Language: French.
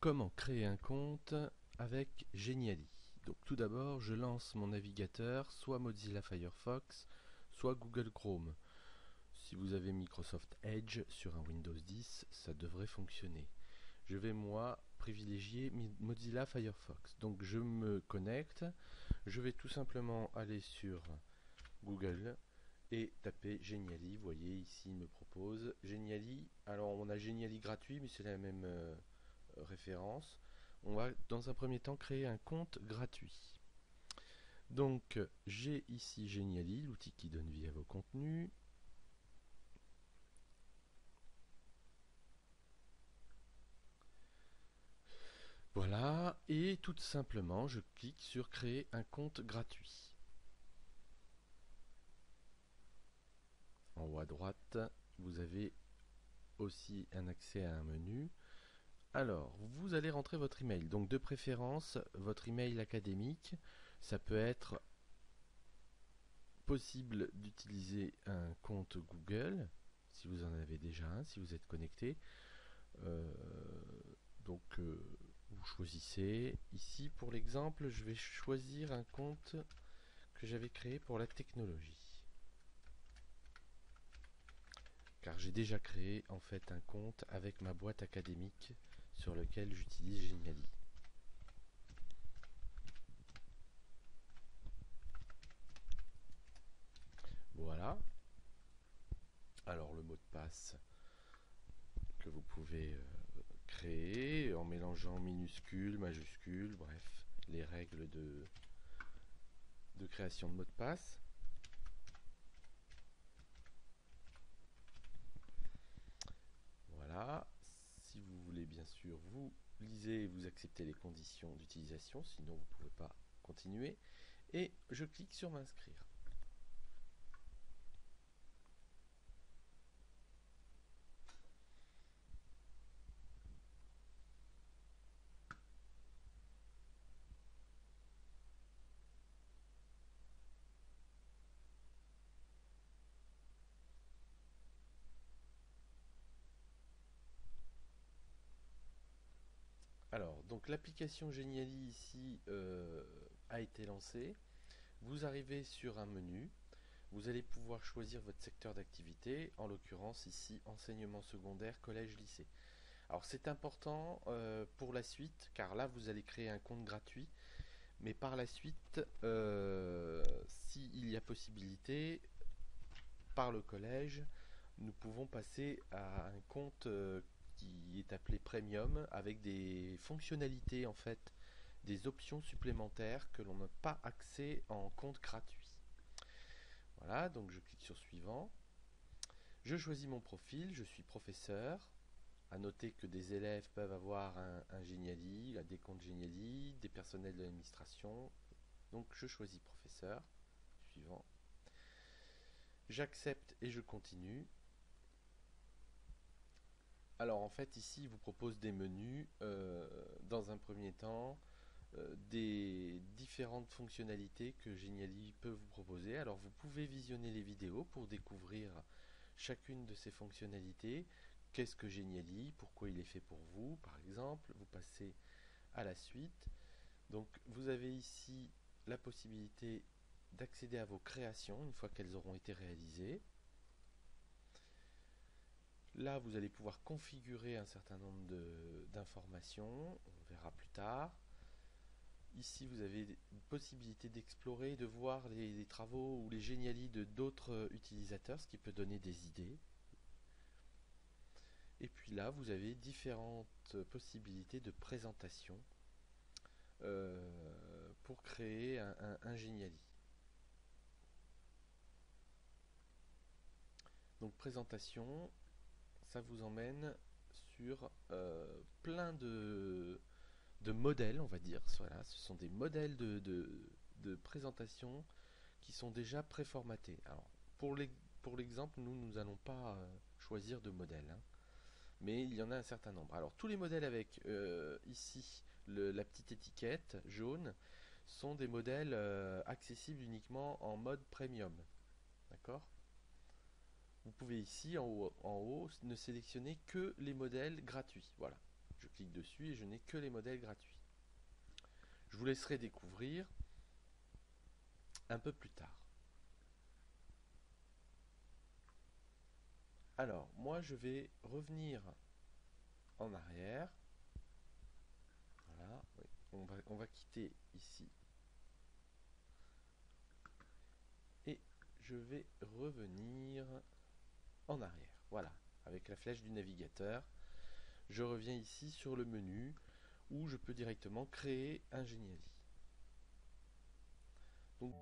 Comment créer un compte avec Geniali? Donc tout d'abord, je lance mon navigateur, soit Mozilla Firefox, soit Google Chrome. Si vous avez Microsoft Edge sur un Windows 10, ça devrait fonctionner. Je vais moi privilégier Mozilla Firefox. Donc je me connecte, je vais tout simplement aller sur Google et taper Geniali. Vous voyez ici il me propose Geniali. Alors on a Geniali gratuit, mais c'est la même référence. On va dans un premier temps créer un compte gratuit. Donc j'ai ici Geniali, l'outil qui donne vie à vos contenus. Voilà, et tout simplement je clique sur créer un compte gratuit. En haut à droite, vous avez aussi un accès à un menu. Alors, vous allez rentrer votre email. Donc de préférence, votre email académique. Ça peut être possible d'utiliser un compte Google, si vous en avez déjà un, si vous êtes connecté. Euh, vous choisissez. Ici, pour l'exemple, je vais choisir un compte que j'avais créé pour la technologie. Car j'ai déjà créé en fait un compte avec ma boîte académique sur lequel j'utilise Geniali. Voilà. Alors le mot de passe que vous pouvez créer en mélangeant minuscules, majuscules, bref, les règles de création de mot de passe. Voilà. Si vous voulez bien sûr, vous lisez et vous acceptez les conditions d'utilisation, sinon vous ne pouvez pas continuer. Et je clique sur m'inscrire. Alors, donc l'application Geniali ici a été lancée. Vous arrivez sur un menu. Vous allez pouvoir choisir votre secteur d'activité, en l'occurrence ici enseignement secondaire, collège, lycée. Alors c'est important pour la suite, car là vous allez créer un compte gratuit, mais par la suite, s'il y a possibilité, par le collège, nous pouvons passer à un compte qui est appelé Premium, avec des fonctionnalités en fait, des options supplémentaires que l'on n'a pas accès en compte gratuit. Voilà, donc je clique sur suivant. Je choisis mon profil, je suis professeur. À noter que des élèves peuvent avoir un Geniali, des comptes Geniali, des personnels de l'administration. Donc je choisis professeur. Suivant. J'accepte et je continue. Alors en fait ici il vous propose des menus. Dans un premier temps, des différentes fonctionnalités que Geniali peut vous proposer. Alors vous pouvez visionner les vidéos pour découvrir chacune de ces fonctionnalités. Qu'est-ce que Geniali? Pourquoi il est fait pour vous? Par exemple, vous passez à la suite. Donc vous avez ici la possibilité d'accéder à vos créations une fois qu'elles auront été réalisées. Là, vous allez pouvoir configurer un certain nombre d'informations. On verra plus tard. Ici, vous avez une possibilité d'explorer, de voir les travaux ou les génialités de d'autres utilisateurs, ce qui peut donner des idées. Et puis là, vous avez différentes possibilités de présentation pour créer un Geniali. Donc présentation, ça vous emmène sur plein de modèles, on va dire. Voilà, ce sont des modèles de présentation qui sont déjà préformatés. Alors, pour l'exemple, nous n'allons pas choisir de modèle, hein, mais il y en a un certain nombre. Alors, tous les modèles avec ici la petite étiquette jaune sont des modèles accessibles uniquement en mode premium. D'accord? Vous pouvez ici, en haut, ne sélectionner que les modèles gratuits. Voilà. Je clique dessus et je n'ai que les modèles gratuits. Je vous laisserai découvrir un peu plus tard. Alors, moi je vais revenir en arrière. Voilà, oui. On va quitter ici. Et je vais revenir en arrière. Voilà, avec la flèche du navigateur. Je reviens ici sur le menu où je peux directement créer un Geniali. Donc,